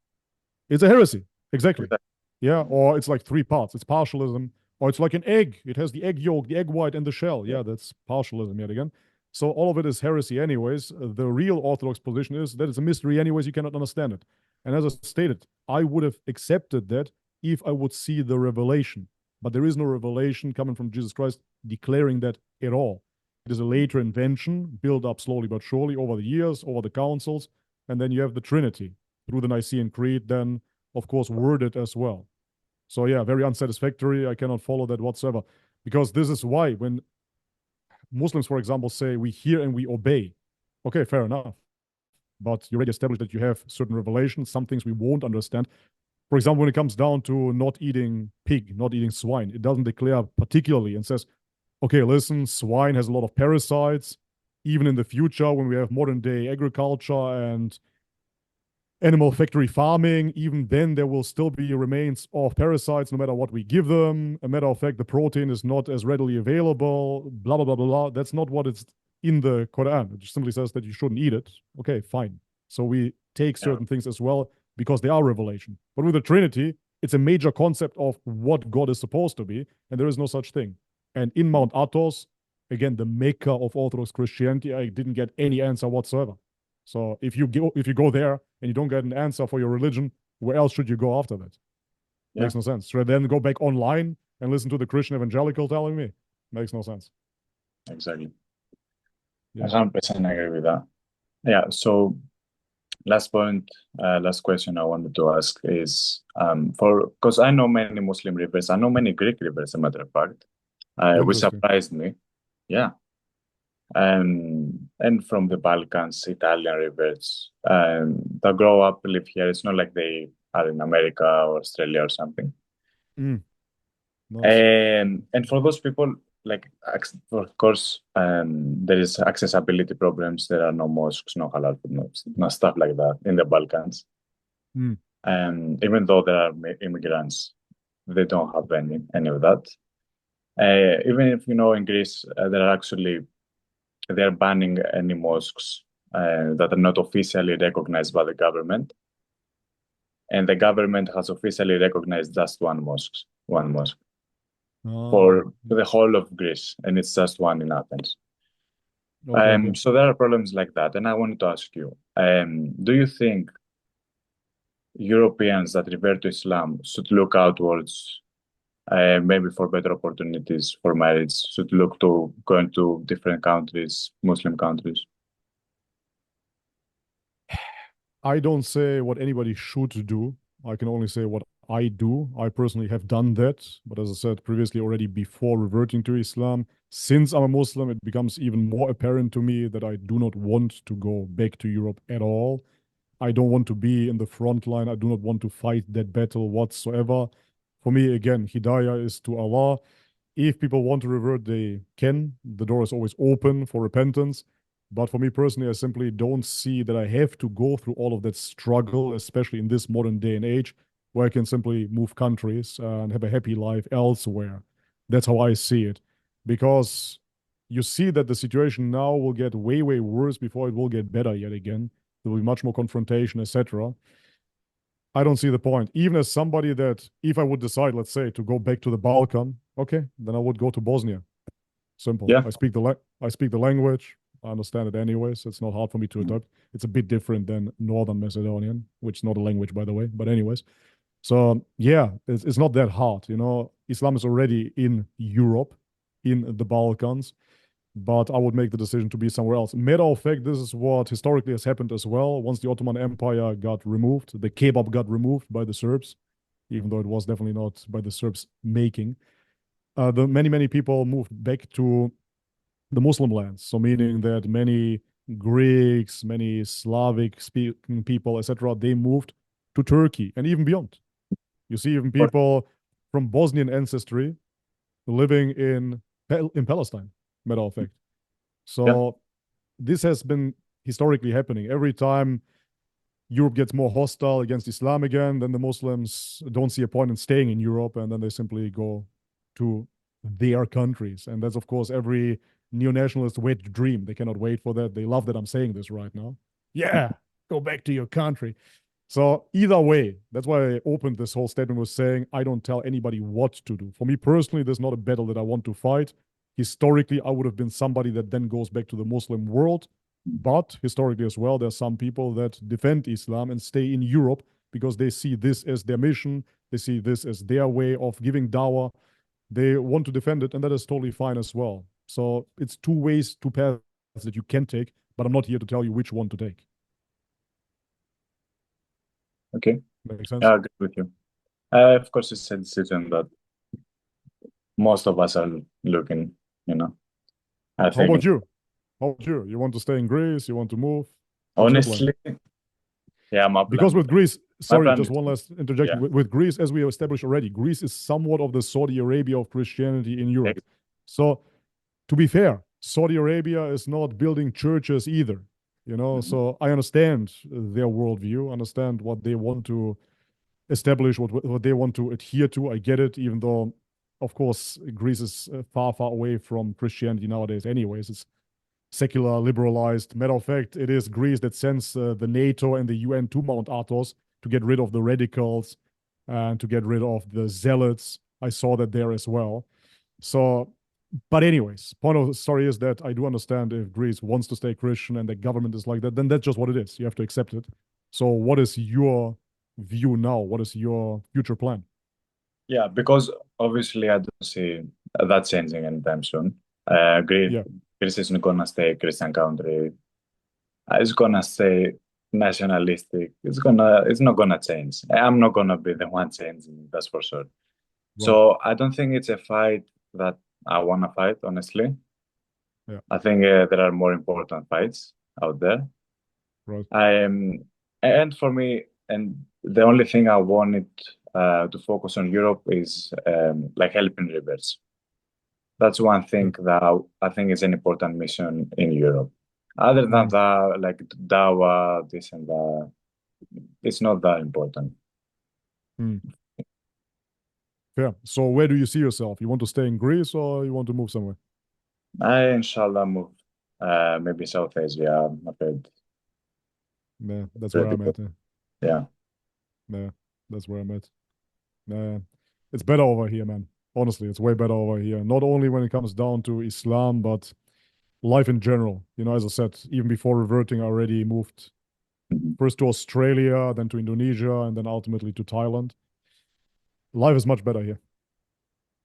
It's a heresy. Exactly. Exactly. Yeah. Or it's like three parts. It's partialism. Or it's like an egg. It has the egg yolk, the egg white, and the shell. Yeah. Yeah, that's partialism yet again. So all of it is heresy, anyways. The real Orthodox position is that it's a mystery, anyways. You cannot understand it. And as I stated, I would have accepted that if I would see the revelation. But there is no revelation coming from Jesus Christ declaring that at all. It is a later invention, built up slowly but surely over the years, over the councils. And then you have the Trinity through the Nicene Creed, then, of course, worded as well. So, yeah, very unsatisfactory. I cannot follow that whatsoever. Because this is why, when Muslims, for example, say we hear and we obey, okay, fair enough. But you already established that you have certain revelations, some things we won't understand. For example, when it comes down to not eating pig, not eating swine, it doesn't declare particularly and says, okay, listen, swine has a lot of parasites. Even in the future, when we have modern day agriculture and animal factory farming, even then there will still be remains of parasites no matter what we give them. A matter of fact, the protein is not as readily available, blah, blah, blah, blah, blah. That's not what it's in the Quran. It just simply says that you shouldn't eat it. Okay, fine. So we take Yeah. certain things as well because they are revelation. But with the Trinity, it's a major concept of what God is supposed to be, and there is no such thing. And in Mount Athos, again, the Mecca of Orthodox Christianity, I didn't get any answer whatsoever. So if you go there and you don't get an answer for your religion, where else should you go after that? Yeah. Makes no sense. Should I then go back online and listen to the Christian evangelical telling me? Makes no sense. Exactly. I Yeah. 100% agree with that. Yeah. So last point, last question I wanted to ask is because I know many Muslim rivers, I know many Greek rivers, as a matter of fact, which Interesting. surprised me. Yeah. And from the Balkans, Italian rivers that grow up, live here. It's not like they are in America or Australia or something. Nice. And for those people, like, of course, there is accessibility problems. There are no mosques, no halal food, no stuff like that in the Balkans. Mm. Even though there are immigrants, they don't have any of that. Even if, in Greece, there are actually, they're banning any mosques that are not officially recognized by the government. And the government has officially recognized just one mosque Ah, for the whole of Greece, and it's just one in Athens. okay, okay. So there are problems like that, and I wanted to ask you: do you think Europeans that revert to Islam should look outwards, maybe for better opportunities for marriage, should look to going to different countries, Muslim countries? I don't say what anybody should do. I can only say what I do. I personally have done that. But as I said previously, already before reverting to Islam, since I'm a Muslim, it becomes even more apparent to me that I do not want to go back to Europe at all. I don't want to be in the front line. I do not want to fight that battle whatsoever. For me, again, Hidayah is to Allah. If people want to revert, they can. The door is always open for repentance. But for me personally, I simply don't see that I have to go through all of that struggle, especially in this modern day and age, where I can simply move countries and have a happy life elsewhere. That's how I see it. Because you see that the situation now will get way, way worse before it will get better yet again. There will be much more confrontation, etc. I don't see the point. Even as somebody that, if I would decide, let's say, to go back to the Balkan, okay, then I would go to Bosnia. Simple. Yeah, I speak the language. I understand it anyways. It's not hard for me to adapt. It's a bit different than Northern Macedonian, which is not a language, by the way. But anyways, so yeah, it's not that hard. Islam is already in Europe, in the Balkans, but I would make the decision to be somewhere else. Matter of fact, this is what historically has happened as well. Once the Ottoman Empire got removed, the kebab got removed by the Serbs, even though it was definitely not by the Serbs making. The many people moved back to the Muslim lands. So meaning that many Greeks, many Slavic speaking people, etc., they moved to Turkey and even beyond. You see even Or- people from Bosnian ancestry living in Palestine, matter of fact. Yeah, So this has been historically happening. Every time Europe gets more hostile against Islam again, then the Muslims don't see a point in staying in Europe, and then they simply go to their countries. And that's, of course, every neo-nationalist wet dream. They cannot wait for that. They love that I'm saying this right now. Yeah, go back to your country. So either way, that's why I opened this whole statement with saying I don't tell anybody what to do. For me personally, there's not a battle that I want to fight. Historically, I would have been somebody that then goes back to the Muslim world. But historically as well, there are some people that defend Islam and stay in Europe because they see this as their mission. They see this as their way of giving dawah. They want to defend it, and that is totally fine as well. So it's two ways, two paths that you can take, but I'm not here to tell you which one to take. okay. Makes sense? I agree with you. Of course, it's a decision that most of us are looking, you know. I How about think, you? How about you? You want to stay in Greece? You want to move? What's your plan? honestly, yeah, Because with Greece, my sorry, plan just is, one last interjection. yeah, With Greece, as we have established already, Greece is somewhat of the Saudi Arabia of Christianity in Europe. ex- So to be fair, Saudi Arabia is not building churches either. You know, mhm. so I understand their worldview, understand what they want to establish, what they want to adhere to. I get it, even though, of course, Greece is far, far away from Christianity nowadays. Anyways, it's secular, liberalized. Matter of fact, it is Greece that sends the NATO and the UN to Mount Athos to get rid of the radicals and to get rid of the zealots. I saw that there as well. So, but anyways, point of the story is that I do understand if Greece wants to stay Christian and the government is like that, then that's just what it is. You have to accept it. So, what is your view now? What is your future plan? Yeah, because obviously I don't see that changing anytime soon. Yeah, Greece isn't gonna stay a Christian country. It's gonna stay nationalistic. It's not gonna change. I'm not gonna be the one changing, that's for sure. right. So I don't think it's a fight that I wanna fight, honestly. Yeah, I think there are more important fights out there. right. I am, and for me, and the only thing I wanted to focus on Europe is like helping reverts. That's one Yeah. thing that I think is an important mission in Europe. Other than Mm, that, like Dawah, this and that, it's not that important. mm. Fair. So, where do you see yourself? You want to stay in Greece or you want to move somewhere? I inshallah move maybe South Asia. I'm afraid. Nah, that's where Pretty I'm good. at. Yeah. Nah, that's where I'm at. Nah, it's better over here, man. Honestly, it's way better over here. Not only when it comes down to Islam, but life in general. You know, as I said, even before reverting, I already moved Mhm. first to Australia, then to Indonesia, and then ultimately to Thailand. Life is much better here.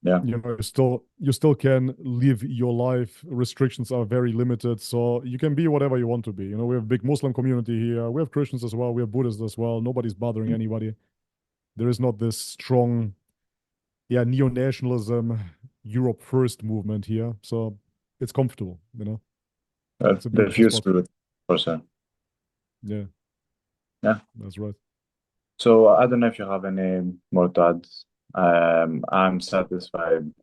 Yeah. You know, you still can live your life. Restrictions are very limited, so you can be whatever you want to be. You know, we have a big Muslim community here. We have Christians as well. We have Buddhists as well. Nobody's bothering anybody. There is not this strong, yeah, neo-nationalism, Europe first movement here. So it's comfortable, you know. It's a The beautiful view's spot. good for sure. Yeah, Yeah. that's right. So I don't know if you have any more to add. I'm satisfied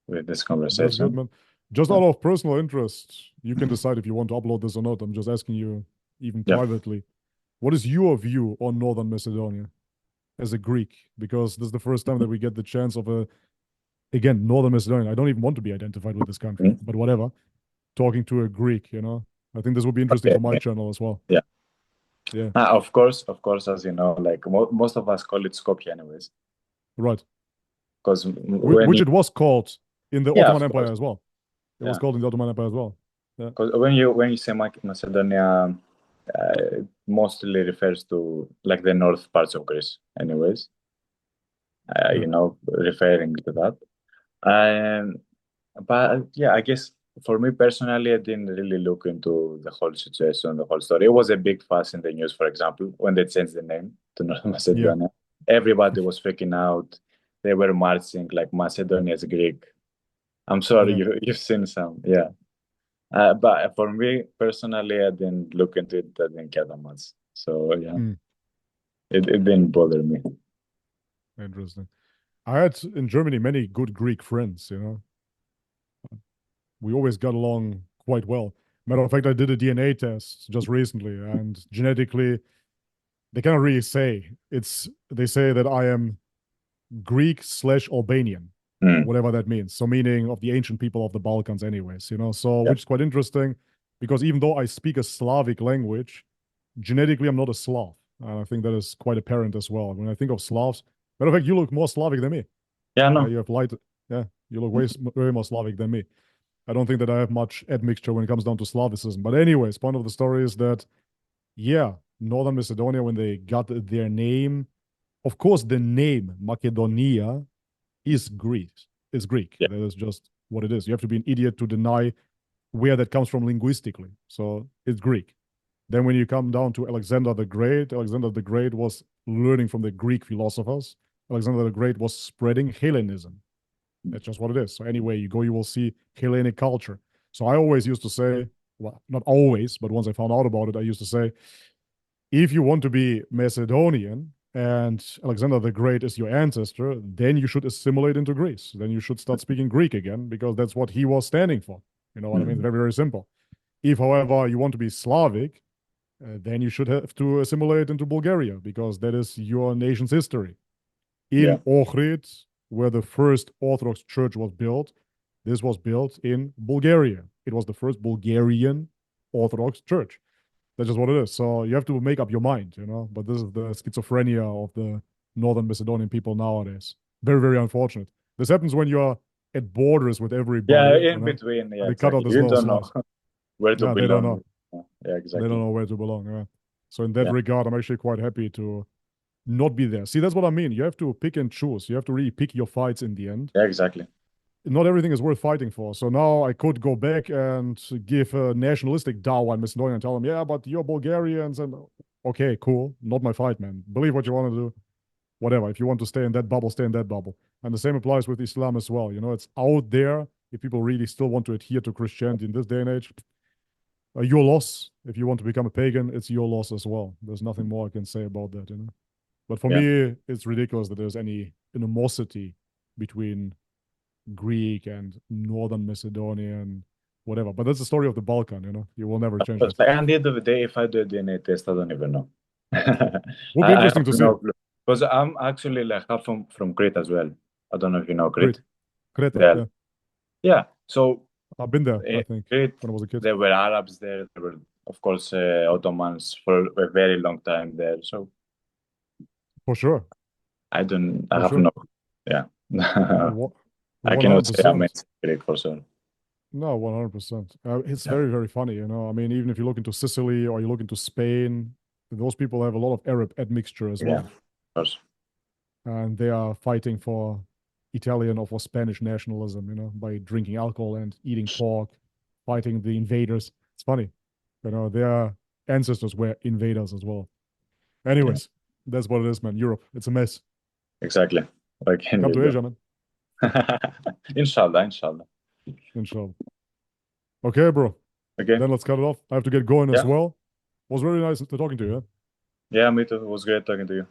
with this That's good, conversation. man. Just Yeah. out of personal interest, you can decide if you want to upload this or not. I'm just asking you, even Yeah. privately, what is your view on Northern Macedonia as a Greek? Because this is the first time that we get the chance of again, Northern Macedonia. I don't even want to be identified with this country, Mhm. but whatever. Talking to a Greek, you know, I think this would be interesting Okay. for my Okay. channel as well. Yeah. Yeah, Of course, as you know, like most of us call it Skopje anyways, right. because when Which you, it was called in the yeah, Ottoman of Empire course, as well. It was yeah, called in the Ottoman Empire as well. Yeah, because when you say Macedonia, it mostly refers to like the north parts of Greece, anyways. yeah, You know, referring to that. Um, but yeah, I guess for me personally, I didn't really look into the whole situation, the whole story. It was a big fuss in the news, for example, when they changed the name to North yeah. Macedonia. Everybody was freaking out. They were marching like Macedonia is Greek. I'm sorry, Yeah. you've seen some, yeah. But for me personally, I didn't look into it. I didn't care that much. So yeah, Hmm, it didn't bother me. interesting. I had in Germany many good Greek friends, you know. We always got along quite well. Matter of fact, I did a DNA test just recently, and genetically, they cannot really say. They say that I am Greek slash Albanian, Mm. whatever that means. So meaning of the ancient people of the Balkans, anyways, you know. So Yeah. which is quite interesting because even though I speak a Slavic language, genetically I'm not a Slav. And I think that is quite apparent as well. When I think of Slavs, matter of fact, you look more Slavic than me. Yeah, You no. have light, yeah, you look way more Slavic than me. I don't think that I have much admixture when it comes down to Slavicism. But anyways, point of the story is that yeah, Northern Macedonia when they got their name, of course, the name Macedonia is Greek. It's Greek. Yeah. That is just what it is. You have to be an idiot to deny where that comes from linguistically. So it's Greek. Then when you come down to Alexander the Great was learning from the Greek philosophers. Alexander the Great was spreading Hellenism. That's just what it is. So anyway, you go, you will see Hellenic culture. So I always used to say, well, not always, but once I found out about it, I used to say, if you want to be Macedonian and Alexander the Great is your ancestor, then you should assimilate into Greece. Then you should start speaking Greek again because that's what he was standing for. You know what I mean? Mm. Very, very simple. If, however, you want to be Slavic, then you should have to assimilate into Bulgaria because that is your nation's history. In Yeah. Ohrid, where the first Orthodox church was built, this was built in Bulgaria. It was the first Bulgarian Orthodox church. That's just what it is. So you have to make up your mind, you know. But this is the schizophrenia of the Northern Macedonian people nowadays. Very, very unfortunate. This happens when you're at borders with Yeah, everybody, you in know, between. and Yeah, they cut exactly. out this You little don't know slice. where to No, they don't know. belong. Yeah, They don't exactly. know where to belong. Yeah. So in that Yeah. regard, I'm actually quite happy to not be there. See, that's what I mean. You have to pick and choose. You have to really pick your fights in the end. Yeah, exactly. Not everything is worth fighting for. So now I could go back and give a nationalistic Dawah in Macedonia and tell them, yeah, but you're Bulgarians. And okay, cool. Not my fight, man. Believe what you want to do. Whatever. If you want to stay in that bubble, stay in that bubble. And the same applies with Islam as well. You know, it's out there. If people really still want to adhere to Christianity in this day and age, your loss. If you want to become a pagan, it's your loss as well. There's nothing more I can say about that, you know. But for Yeah. me, it's ridiculous that there's any animosity between Greek and Northern Macedonian, whatever. But that's the story of the Balkan, you know. You will never Of change course. that. Like, at the end of the day, if I do a DNA test, I don't even know. Would be I interesting have to see. no clue. Because I'm actually like half from Crete as well. I don't know if you know Great. Crete. Creta, Yeah. yeah. Yeah. So I've been there, I in think, Crete, when I was a kid. there were Arabs there. There were, of course, Ottomans for a very long time there. So For sure. I For have sure. no, yeah. One- I cannot say I'm in 100%. Crete for sure. No, 100%. It's Yeah. very, very funny, you know. I mean, even if you look into Sicily or you look into Spain, those people have a lot of Arab admixture as Yeah. well. Of course. And they are fighting for Italian or for Spanish nationalism, you know, by drinking alcohol and eating pork, fighting the invaders. It's funny, you know, their ancestors were invaders as well. Yeah. Anyways, that's what it is, man. Europe, it's a mess. Exactly. What can Come you to do? Asia, man. Inshallah, inshallah. Inshallah. Okay, bro. Okay. Then let's cut it off. I have to get going as Yeah. well. Was really nice to talking to you. Yeah? Yeah, me too. It was great talking to you.